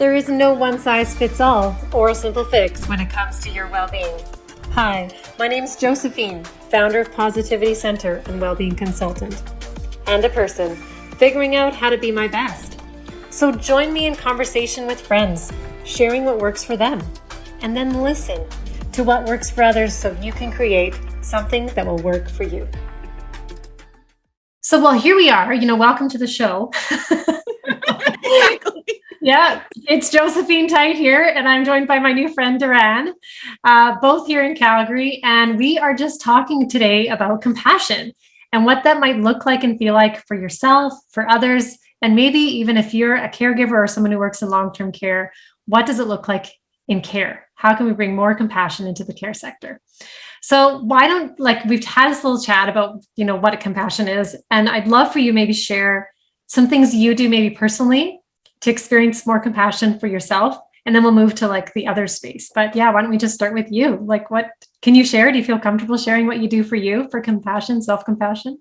There is no one-size-fits-all or a simple fix when it comes to your well-being. Hi, my name is Josephine, founder of Positivity Center and Wellbeing Consultant, and a person figuring out how to be my best. So join me in conversation with friends, sharing what works for them, and then listen to what works for others so you can create something that will work for you. So, here we are, welcome to the show. Exactly. Yeah, it's Josephine Tite here, and I'm joined by my new friend, Daranne, both here in Calgary. And we are just talking today about compassion and what that might look like and feel like for yourself, for others, and maybe even if you're a caregiver or someone who works in long-term care, what does it look like in care? How can we bring more compassion into the care sector? So why don't, we've had this little chat about, what a compassion is. And I'd love for you maybe share some things you do maybe personally to experience more compassion for yourself. And then we'll move to the other space. But yeah, why don't we just start with you? What can you share? Do you feel comfortable sharing what you do for you for compassion, self-compassion?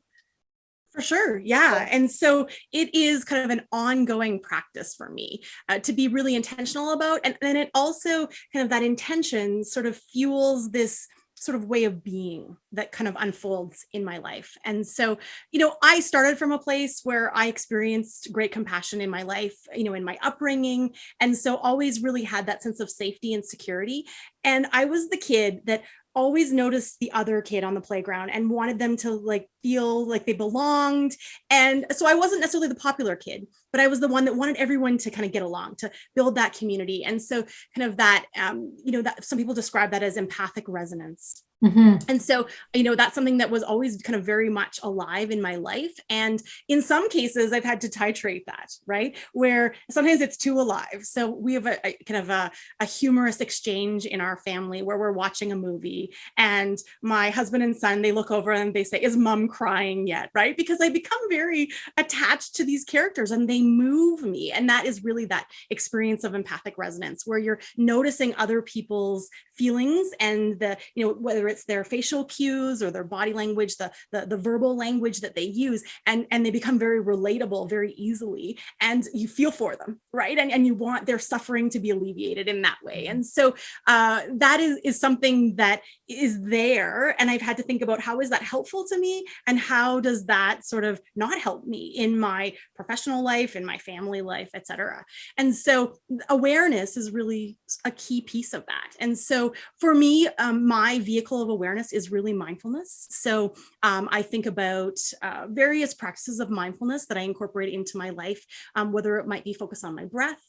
For sure. Yeah. And so it is kind of an ongoing practice for me to be really intentional about. And then it also kind of that intention sort of fuels this sort of way of being that kind of unfolds in my life. And so, I started from a place where I experienced great compassion in my life, in my upbringing. And so always really had that sense of safety and security. And I was the kid that always noticed the other kid on the playground and wanted them to feel like they belonged. And so I wasn't necessarily the popular kid, but I was the one that wanted everyone to kind of get along, to build that community. And so kind of that, that some people describe that as empathic resonance. Mm-hmm. And so, that's something that was always kind of very much alive in my life. And in some cases, I've had to titrate that, right? Where sometimes it's too alive. So we have a kind of a humorous exchange in our family where we're watching a movie and my husband and son, they look over and they say, "Is mom crying yet?" Right? Because I become very attached to these characters and they move me. And that is really that experience of empathic resonance where you're noticing other people's feelings and whether it's their facial cues or their body language, the verbal language that they use, and they become very relatable very easily, and you feel for them, right? And you want their suffering to be alleviated in that way. And so that is something that is there, and I've had to think about how is that helpful to me, and how does that sort of not help me in my professional life, in my family life, etc. And so awareness is really a key piece of that. And so for me, my vehicle of awareness is really mindfulness. So I think about various practices of mindfulness that I incorporate into my life, whether it might be focused on my breath,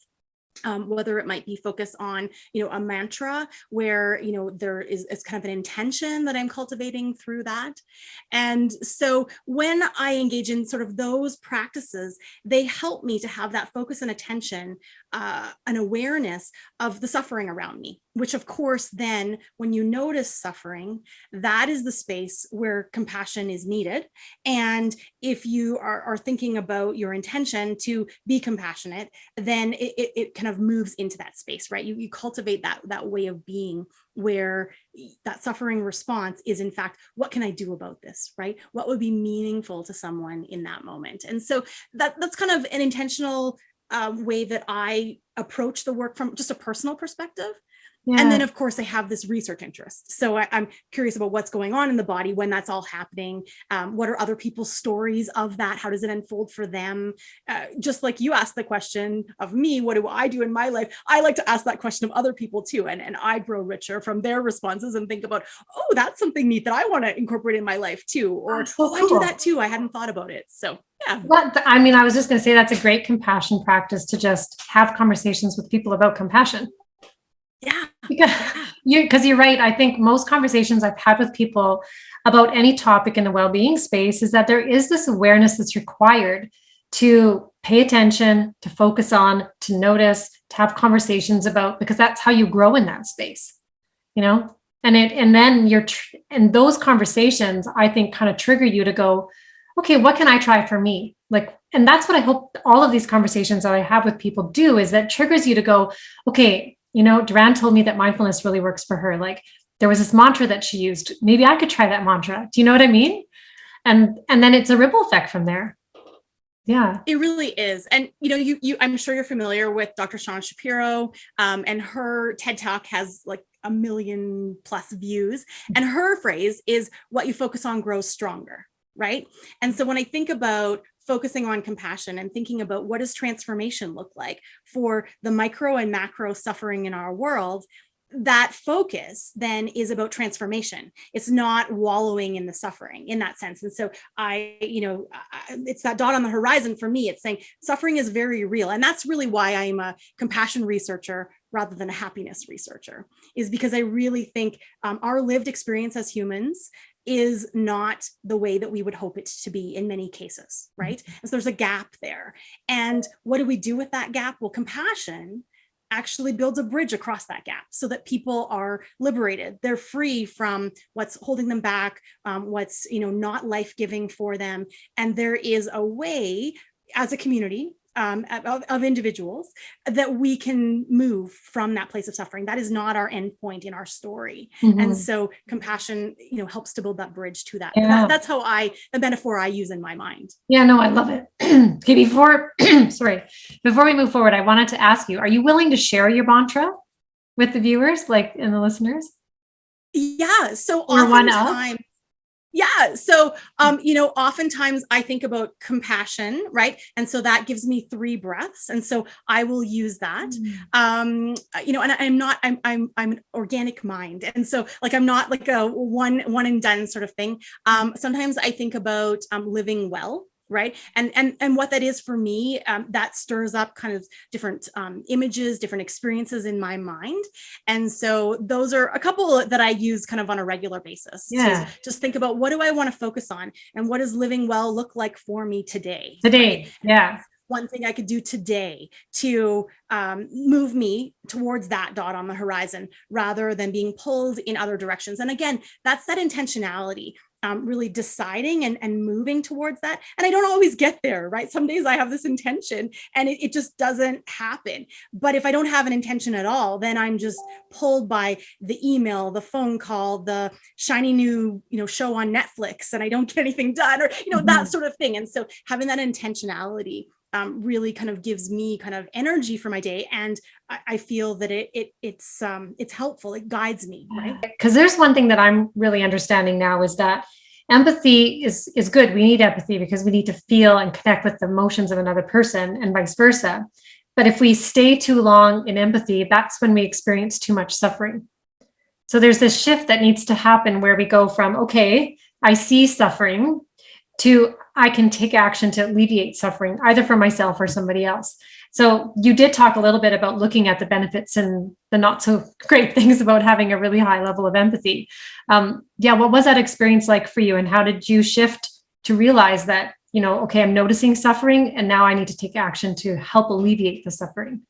whether it might be focused on, a mantra where, there is kind of an intention that I'm cultivating through that. And so when I engage in sort of those practices, they help me to have that focus and attention, an awareness of the suffering around me, which of course, then when you notice suffering, that is the space where compassion is needed. And if you are thinking about your intention to be compassionate, then it kind of moves into that space, right? You cultivate that way of being where that suffering response is in fact, what can I do about this, right? What would be meaningful to someone in that moment? And so that's kind of an intentional way that I approach the work from just a personal perspective. Yeah. And then, of course, I have this research interest. So I'm curious about what's going on in the body when that's all happening. What are other people's stories of that? How does it unfold for them? Just like you asked the question of me, what do I do in my life? I like to ask that question of other people too. And I grow richer from their responses and think about, oh, that's something neat that I want to incorporate in my life too. Or, cool. I do that too. I hadn't thought about it. So yeah. I was just going to say that's a great compassion practice to just have conversations with people about compassion. Yeah. Because you're right. I think most conversations I've had with people about any topic in the well-being space is that there is this awareness that's required to pay attention, to focus on, to notice, to have conversations about, because that's how you grow in that space, and then and those conversations, I think, kind of trigger you to go, okay, what can I try for me? And that's what I hope all of these conversations that I have with people do, is that triggers you to go, okay, Daranne told me that mindfulness really works for her. There was this mantra that she used. Maybe I could try that mantra. Do you know what I mean? And then it's a ripple effect from there. Yeah. It really is. And you I'm sure you're familiar with Dr. Shawn Shapiro, and her TED Talk has like 1 million+ views. And her phrase is, what you focus on grows stronger, right? And so when I think about focusing on compassion and thinking about what does transformation look like for the micro and macro suffering in our world, that focus then is about transformation. It's not wallowing in the suffering in that sense. And so it's that dot on the horizon for me. It's saying suffering is very real. And that's really why I'm a compassion researcher rather than a happiness researcher, is because I really think our lived experience as humans is not the way that we would hope it to be in many cases, right? And so there's a gap there. And what do we do with that gap? Well, compassion actually builds a bridge across that gap so that people are liberated. They're free from what's holding them back, what's not life-giving for them. And there is a way as a community of individuals that we can move from that place of suffering. That is not our end point in our story. And so compassion, helps to build that bridge to that. Yeah. That's how the metaphor I use in my mind. Yeah, no, I love it. Okay, before we move forward, I wanted to ask you, are you willing to share your mantra with the viewers, like, and the listeners? Yeah. So Or one of? oftentimes, yeah. So, oftentimes I think about compassion, right? And so that gives me 3 breaths. And so I will use that. And I'm an organic mind. And so like, I'm not like a one and done sort of thing. Sometimes I think about living well. Right. And what that is for me, that stirs up kind of different images, different experiences in my mind. And so those are a couple that I use kind of on a regular basis. Yeah. To just think about, what do I want to focus on? And what does living well look like for me today? Today. Right? Yeah. One thing I could do today to move me towards that dot on the horizon rather than being pulled in other directions. And again, that's that intentionality. Really deciding and moving towards that. And I don't always get there, right? Some days I have this intention and it just doesn't happen. But if I don't have an intention at all, then I'm just pulled by the email, the phone call, the shiny new, show on Netflix, and I don't get anything done, or, that sort of thing. And so having that intentionality really kind of gives me kind of energy for my day. And I feel that it's helpful. It guides me, right? Because there's one thing that I'm really understanding now is that empathy is good. We need empathy because we need to feel and connect with the emotions of another person and vice versa. But if we stay too long in empathy, that's when we experience too much suffering. So there's this shift that needs to happen where we go from, okay, I see suffering, to I can take action to alleviate suffering, either for myself or somebody else. So you did talk a little bit about looking at the benefits and the not so great things about having a really high level of empathy. What was that experience like for you? And how did you shift to realize that, okay, I'm noticing suffering and now I need to take action to help alleviate the suffering?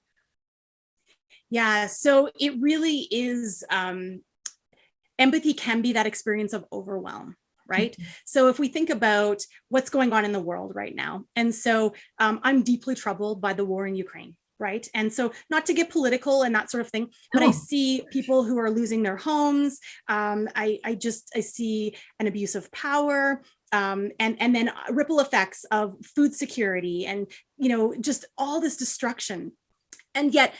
Yeah, so it really is, empathy can be that experience of overwhelm. Right. So if we think about what's going on in the world right now, and so I'm deeply troubled by the war in Ukraine. Right. And so not to get political and that sort of thing, but I see people who are losing their homes. I see an abuse of power. And then ripple effects of food security and, just all this destruction. And yet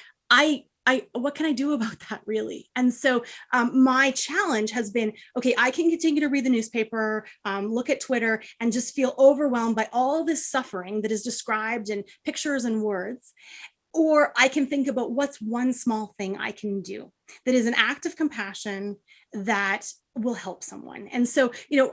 what can I do about that, really? And so my challenge has been, okay, I can continue to read the newspaper, look at Twitter, and just feel overwhelmed by all this suffering that is described in pictures and words. Or I can think about what's one small thing I can do that is an act of compassion that will help someone. And so,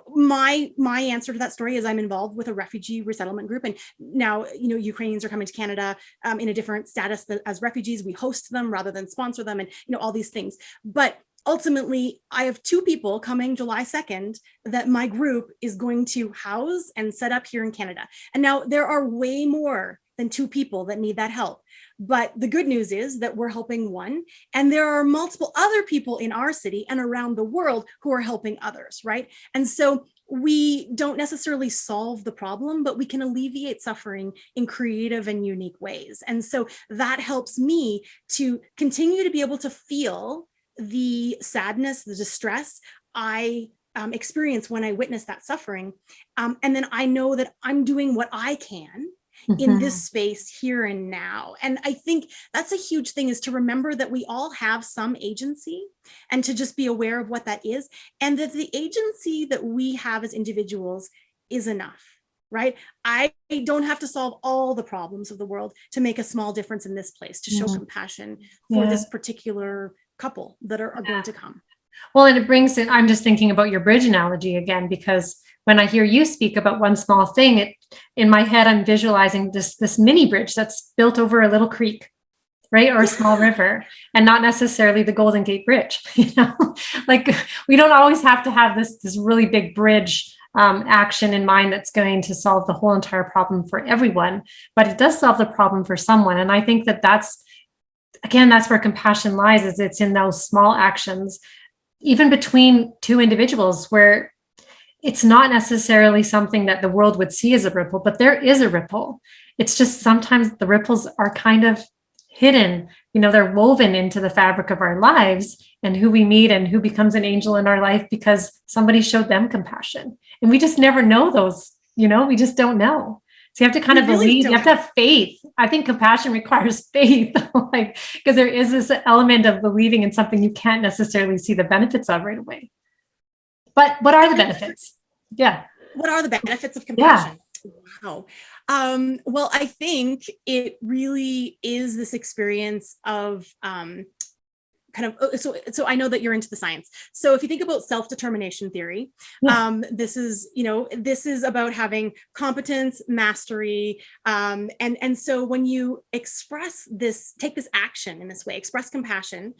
my answer to that story is I'm involved with a refugee resettlement group. And now, Ukrainians are coming to Canada in a different status as refugees. We host them rather than sponsor them, and, all these things. But ultimately, I have 2 people coming July 2nd that my group is going to house and set up here in Canada. And now there are way more than 2 people that need that help. But the good news is that we're helping one, and there are multiple other people in our city and around the world who are helping others, right? And so we don't necessarily solve the problem, but we can alleviate suffering in creative and unique ways. And so that helps me to continue to be able to feel the sadness, the distress I experience when I witness that suffering. And then I know that I'm doing what I can in this space here and now. And I think that's a huge thing, is to remember that we all have some agency, and to just be aware of what that is, and that the agency that we have as individuals is enough, right? I don't have to solve all the problems of the world to make a small difference in this place, to show compassion for this particular couple that are going to come. Well, and it brings in, I'm just thinking about your bridge analogy again, because when I hear you speak about one small thing, in my head, I'm visualizing this mini bridge that's built over a little creek, right? Or a small river, and not necessarily the Golden Gate Bridge. Like, we don't always have to have this really big bridge action in mind that's going to solve the whole entire problem for everyone, but it does solve the problem for someone. And I think that's where compassion lies, is it's in those small actions, even between two individuals, where it's not necessarily something that the world would see as a ripple, but there is a ripple. It's just sometimes the ripples are kind of hidden, they're woven into the fabric of our lives and who we meet and who becomes an angel in our life because somebody showed them compassion. And we just never know those, we just don't know. So you have to kind of believe, you have to have faith. I think compassion requires faith, because there is this element of believing in something you can't necessarily see the benefits of right away. But what are the benefits? Yeah. What are the benefits of compassion? Yeah. Wow. Well, I think it really is this experience of so I know that you're into the science. So if you think about self-determination theory, this is about having competence, mastery. And so when you take this action in this way, express compassion,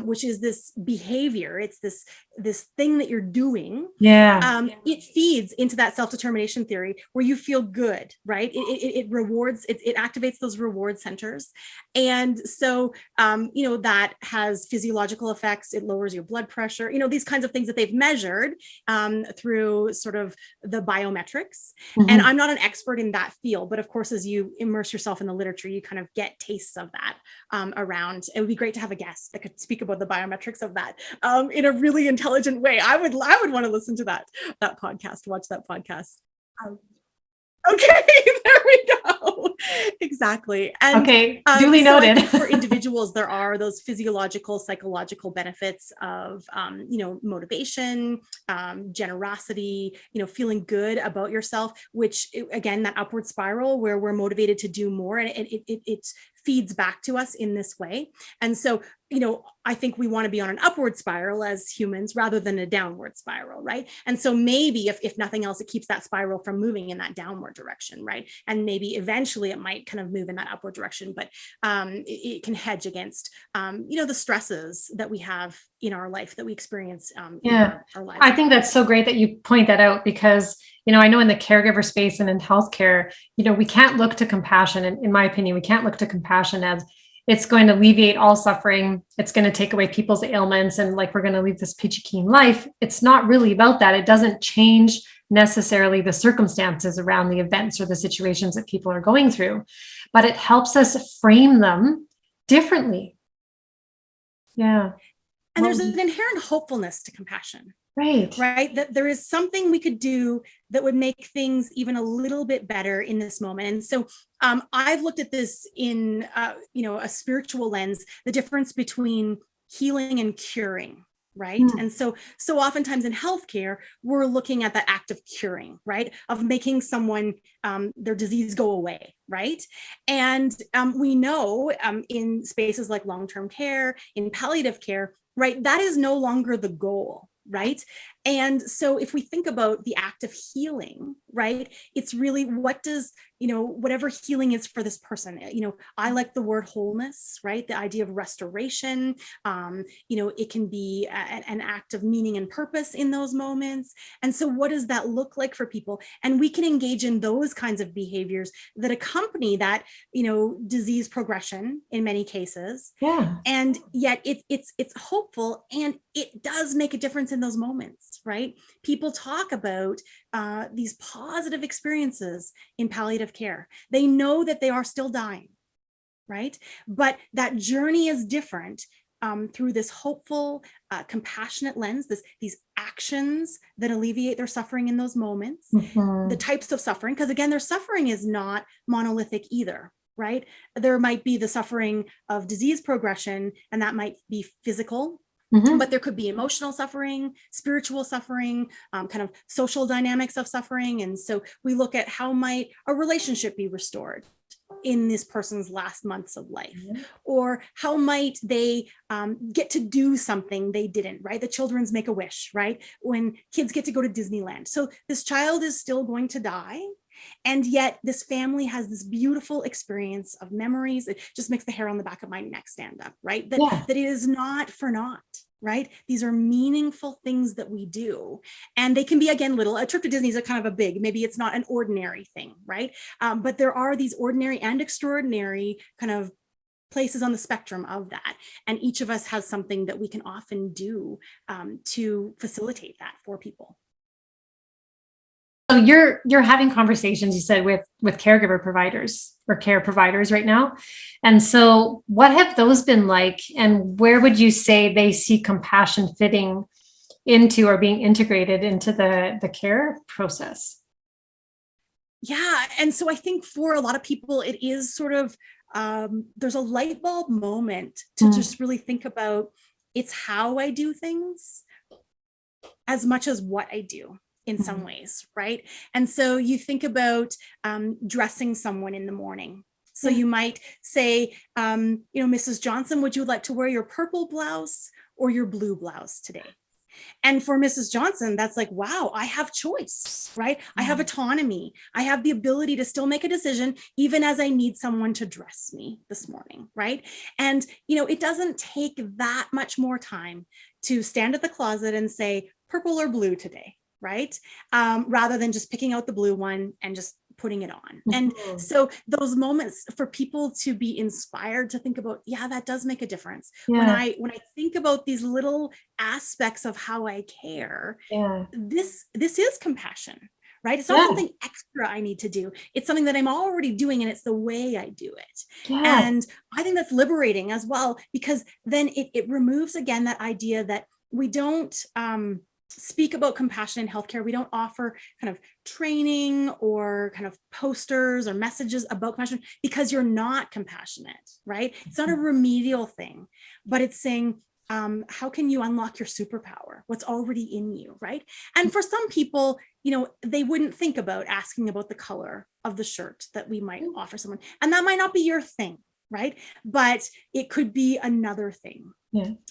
which is this behavior, it's this thing that you're doing. It feeds into that self-determination theory where you feel good, right? It rewards, it activates those reward centers. And so, that has physiological effects. It lowers your blood pressure, these kinds of things that they've measured through sort of the biometrics. And I'm not an expert in that field, but of course, as you immerse yourself in the literature, you kind of get tastes of that around. It would be great to have a guest that could speak about the biometrics of that in a really intelligent way. I would want to listen to that podcast, watch that podcast. Okay, there we go. Exactly. And okay, duly noted. I think for individuals, there are those physiological, psychological benefits of, motivation, generosity, feeling good about yourself, which again, that upward spiral where we're motivated to do more, and it feeds back to us in this way. And so, I think we want to be on an upward spiral as humans rather than a downward spiral, right? And so maybe if nothing else, it keeps that spiral from moving in that downward direction, right? And maybe eventually it might kind of move in that upward direction, but it can hedge against, the stresses that we have in our life, that we experience in our lives. I think that's so great that you point that out, because I know in the caregiver space and in healthcare, we can't look to compassion. And in my opinion, we can't look to compassion as it's going to alleviate all suffering. It's going to take away people's ailments, and we're going to leave this peachy keen life. It's not really about that. It doesn't change necessarily the circumstances around the events or the situations that people are going through, but it helps us frame them differently. Yeah. And there's an inherent hopefulness to compassion. Right. That there is something we could do that would make things even a little bit better in this moment. And so I've looked at this in, a spiritual lens, the difference between healing and curing. Right. And so oftentimes in healthcare, we're looking at the act of curing, right? Of making someone, their disease go away. Right. And we know in spaces like long-term care, in palliative care, right, that is no longer the goal. Right. And so if we think about the act of healing, right, it's really what does, whatever healing is for this person, I like the word wholeness, right? The idea of restoration, it can be an act of meaning and purpose in those moments. And so what does that look like for people? And we can engage in those kinds of behaviors that accompany that, disease progression in many cases. Yeah. And yet it's hopeful, and it does make a difference in those moments, right? People talk about these positive experiences in palliative care. They know that they are still dying, right? But that journey is different through this hopeful, compassionate lens, these actions that alleviate their suffering in those moments, the types of suffering, because again, their suffering is not monolithic either, right? There might be the suffering of disease progression, and that might be physical, but there could be emotional suffering, spiritual suffering, kind of social dynamics of suffering. And so we look at how might a relationship be restored in this person's last months of life, or how might they get to do something they didn't, right? The children's make a wish, right? When kids get to go to Disneyland. So this child is still going to die, and yet this family has this beautiful experience of memories. It just makes the hair on the back of my neck stand up, right? That it is not for naught, right? These are meaningful things that we do. And they can be, again, little. A trip to Disney is a kind of a big, maybe it's not an ordinary thing, right? But there are these ordinary and extraordinary kind of places on the spectrum of that. And each of us has something that we can often do to facilitate that for people. So you're having conversations, you said, with caregiver providers or care providers right now. And so what have those been like? And where would you say they see compassion fitting into or being integrated into the care process? Yeah. And so I think for a lot of people, it is sort of, there's a light bulb moment to just really think about, it's how I do things as much as what I do. In some ways, right? And so you think about dressing someone in the morning. So you might say, Mrs. Johnson, would you like to wear your purple blouse or your blue blouse today? And for Mrs. Johnson, that's like, wow, I have choice, right? I have autonomy. I have the ability to still make a decision, even as I need someone to dress me this morning, right? And, it doesn't take that much more time to stand at the closet and say, purple or blue today, right? Rather than just picking out the blue one and just putting it on. And so those moments for people to be inspired to think about, yeah, that does make a difference. When I think about these little aspects of how I care, this is compassion, right? It's not something extra I need to do. It's something that I'm already doing, and it's the way I do it. And I think that's liberating as well, because then it removes, again, that idea that we don't speak about compassion in healthcare. We don't offer kind of training or kind of posters or messages about compassion because you're not compassionate, right? It's not a remedial thing, but it's saying, how can you unlock your superpower? What's already in you, right? And for some people, they wouldn't think about asking about the color of the shirt that we might offer someone. And that might not be your thing, right? But it could be another thing.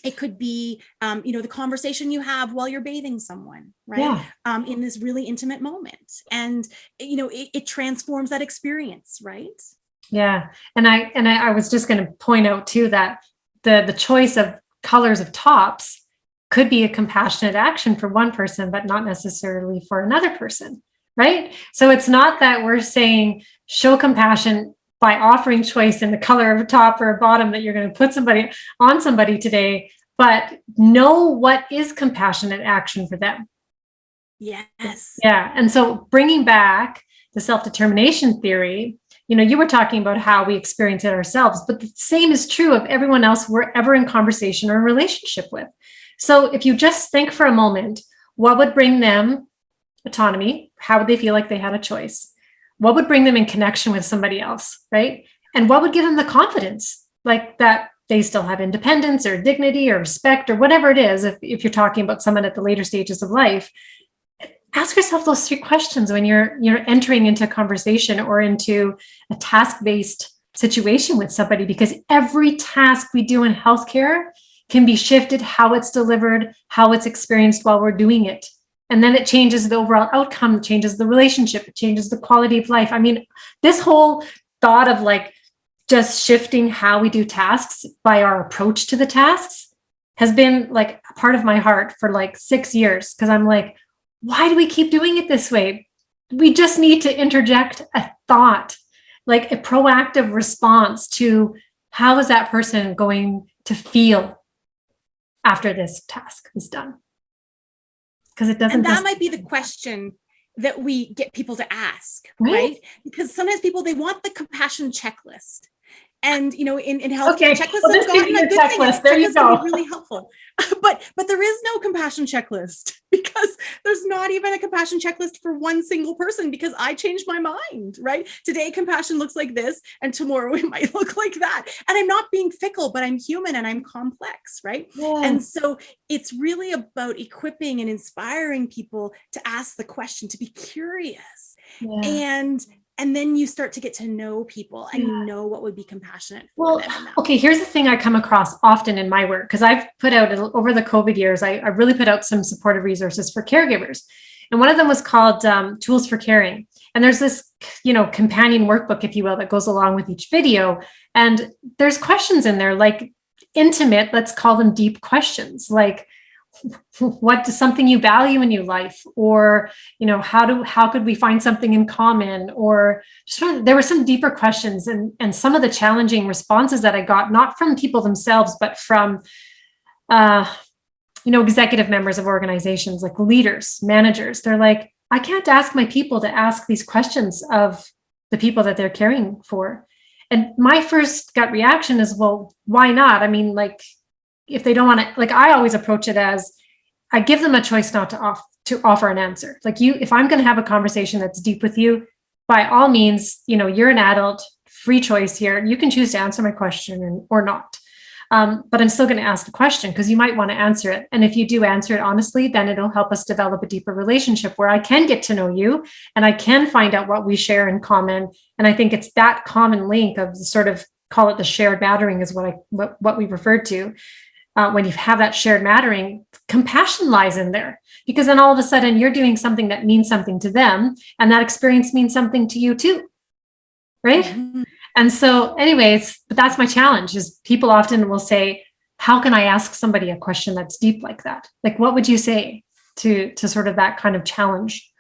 It could be, the conversation you have while you're bathing someone, right? In this really intimate moment. And, it transforms that experience, right? Yeah. And I was just going to point out too, that the choice of colors of tops could be a compassionate action for one person, but not necessarily for another person, right? So it's not that we're saying show compassion by offering choice in the color of a top or a bottom that you're going to put on somebody today, but know what is compassionate action for them. Yes. Yeah. And so bringing back the self-determination theory, you were talking about how we experience it ourselves, but the same is true of everyone else we're ever in conversation or relationship with. So if you just think for a moment, what would bring them autonomy? How would they feel like they had a choice? What would bring them in connection with somebody else, right? And what would give them the confidence, like that they still have independence or dignity or respect or whatever it is, if you're talking about someone at the later stages of life? Ask yourself those 3 questions when you're entering into a conversation or into a task-based situation with somebody, because every task we do in healthcare can be shifted, how it's delivered, how it's experienced while we're doing it. And then it changes the overall outcome, it changes the relationship, it changes the quality of life. I mean, this whole thought of like just shifting how we do tasks by our approach to the tasks has been like a part of my heart for like 6 years. Because I'm like, why do we keep doing it this way? We just need to interject a thought, like a proactive response to how is that person going to feel after this task is done? Because it doesn't. And that might be the question that we get people to ask, right? Because sometimes people, they want the compassion checklist. And in healthcare, Okay, checklists well, have this could be gotten a your good thing. checklist. There you Checklists can go. be really helpful. But there is no compassion checklist, because there's not even a compassion checklist for one single person, because I changed my mind, right? Today, compassion looks like this, and tomorrow it might look like that. And I'm not being fickle, but I'm human and I'm complex, right? Yeah. And so it's really about equipping and inspiring people to ask the question, to be curious. Yeah. And then you start to get to know people, and you know what would be compassionate for Well, them in that. okay, here's the thing I come across often in my work, because I've put out over the COVID years, I really put out some supportive resources for caregivers. And one of them was called Tools for Caring. And there's this, companion workbook, if you will, that goes along with each video. And there's questions in there, like intimate, let's call them deep questions, like, what is something you value in your life, or how could we find something in common, or there were some deeper questions, and some of the challenging responses that I got, not from people themselves, but from executive members of organizations, like leaders, managers. They're like, I can't ask my people to ask these questions of the people that they're caring for. And my first gut reaction is, well, why not? I mean, like, if they don't want to, like, I always approach it as I give them a choice not to offer an answer. Like, if I'm going to have a conversation that's deep with you, by all means, you're an adult, free choice here. You can choose to answer my question or not. But I'm still going to ask the question, because you might want to answer it. And if you do answer it honestly, then it'll help us develop a deeper relationship where I can get to know you and I can find out what we share in common. And I think it's that common link of sort of, call it the shared mattering, is what we referred to. When you have that shared mattering, compassion lies in there, because then all of a sudden you're doing something that means something to them, and that experience means something to you too, right? Mm-hmm. And so anyways, but that's my challenge, is people often will say, how can I ask somebody a question that's deep like that? Like, what would you say to sort of that kind of challenge?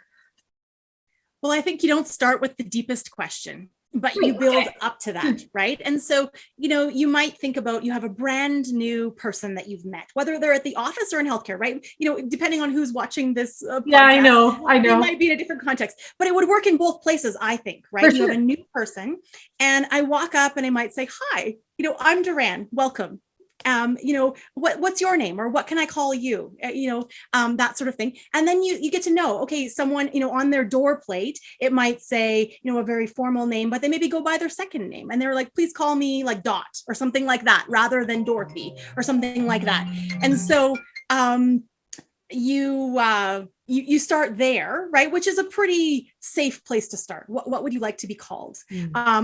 Well, I think you don't start with the deepest question, but you build up to that, right? And so, you might think about, you have a brand new person that you've met, whether they're at the office or in healthcare, right? Depending on who's watching this podcast, yeah, I know. They might be in a different context, but it would work in both places, I think, right? You have a new person, and I walk up and I might say, hi, I'm Daranne, welcome. What's your name, or what can I call you? That sort of thing. And then you get to know, okay, someone, on their door plate, it might say, a very formal name, but they maybe go by their second name, and they're like, please call me like Dot or something like that, rather than Dorothy or something like that. And so, you start there, right? Which is a pretty safe place to start. What would you like to be called?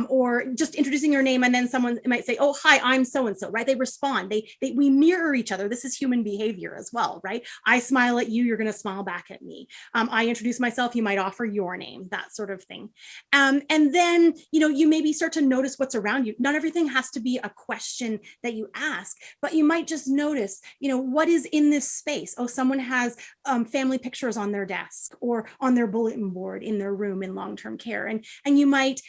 Or just introducing your name, and then someone might say, oh, hi, I'm so-and-so, right? They respond, we mirror each other. This is human behavior as well, right? I smile at you, you're going to smile back at me. I introduce myself, you might offer your name, that sort of thing. And then, you maybe start to notice what's around you. Not everything has to be a question that you ask, but you might just notice, what is in this space? Oh, someone has family pictures on their desk or on their bulletin board in their room in long-term care. And you might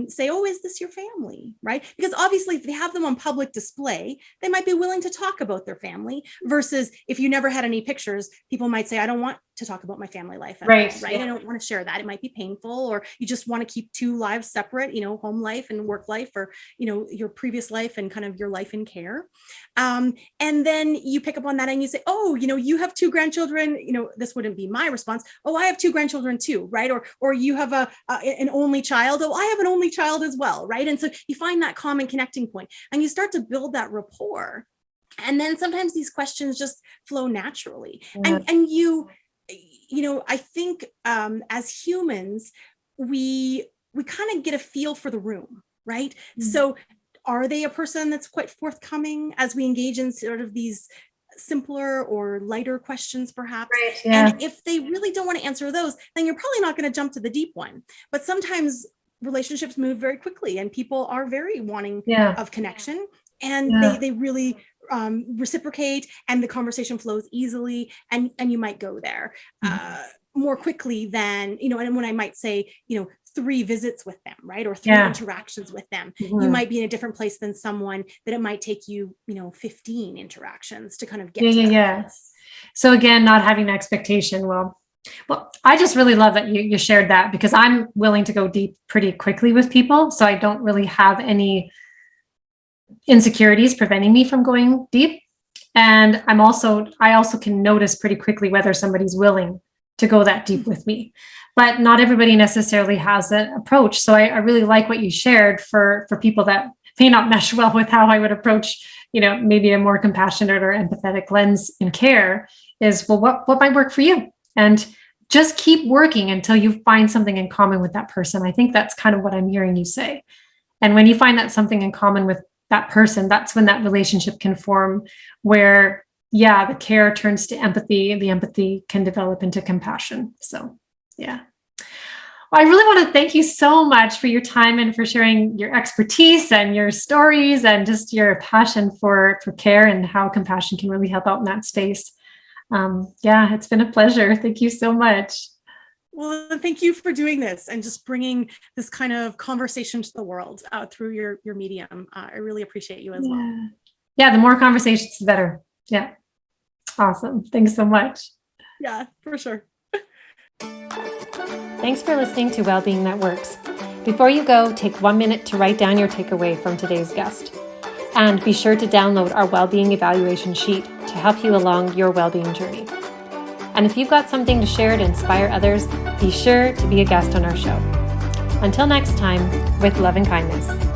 say, oh, is this your family, right? Because obviously if they have them on public display, they might be willing to talk about their family, versus if you never had any pictures, people might say, I don't want to talk about my family life at all, right? Yeah. I don't want to share that. It might be painful, or you just want to keep two lives separate, home life and work life, or, your previous life and kind of your life in care. And then you pick up on that and you say, oh, you have two grandchildren, this wouldn't be my response. Oh, I have two grandchildren too, right? Or you have an only child. Oh, I have an only child as well, right? And so you find that common connecting point, and you start to build that rapport. And then sometimes these questions just flow naturally. Yeah. And I think as humans, we kind of get a feel for the room, right? Mm-hmm. So are they a person that's quite forthcoming as we engage in sort of these simpler or lighter questions, perhaps? Right, yeah. And if they really don't want to answer those, then you're probably not going to jump to the deep one. But sometimes relationships move very quickly, and people are very wanting of connection, and they really reciprocate, and the conversation flows easily, and you might go there more quickly than, and when I might say, 3 visits with them, right? Or 3 interactions with them. Mm-hmm. You might be in a different place than someone that it might take you, 15 interactions to kind of get to that place. So again, not having an expectation. Well, I just really love that you shared that, because I'm willing to go deep pretty quickly with people. So I don't really have any insecurities preventing me from going deep. And I also can notice pretty quickly whether somebody's willing to go that deep with me. But not everybody necessarily has that approach. So I really like what you shared for people that may not mesh well with how I would approach, maybe a more compassionate or empathetic lens in care is, well, what might work for you? And just keep working until you find something in common with that person. I think that's kind of what I'm hearing you say. And when you find that something in common with that person, that's when that relationship can form where, the care turns to empathy, the empathy can develop into compassion. So, yeah. Well, I really want to thank you so much for your time and for sharing your expertise and your stories and just your passion for care and how compassion can really help out in that space. It's been a pleasure. Thank you so much. Well, thank you for doing this and just bringing this kind of conversation to the world through your medium. I really appreciate you as well. Yeah, the more conversations, the better. Yeah. Awesome. Thanks so much. Yeah, for sure. Thanks for listening to Wellbeing That Works. Before you go, take 1 minute to write down your takeaway from today's guest. And be sure to download our Wellbeing Evaluation Sheet to help you along your wellbeing journey. And if you've got something to share to inspire others, be sure to be a guest on our show. Until next time, with love and kindness.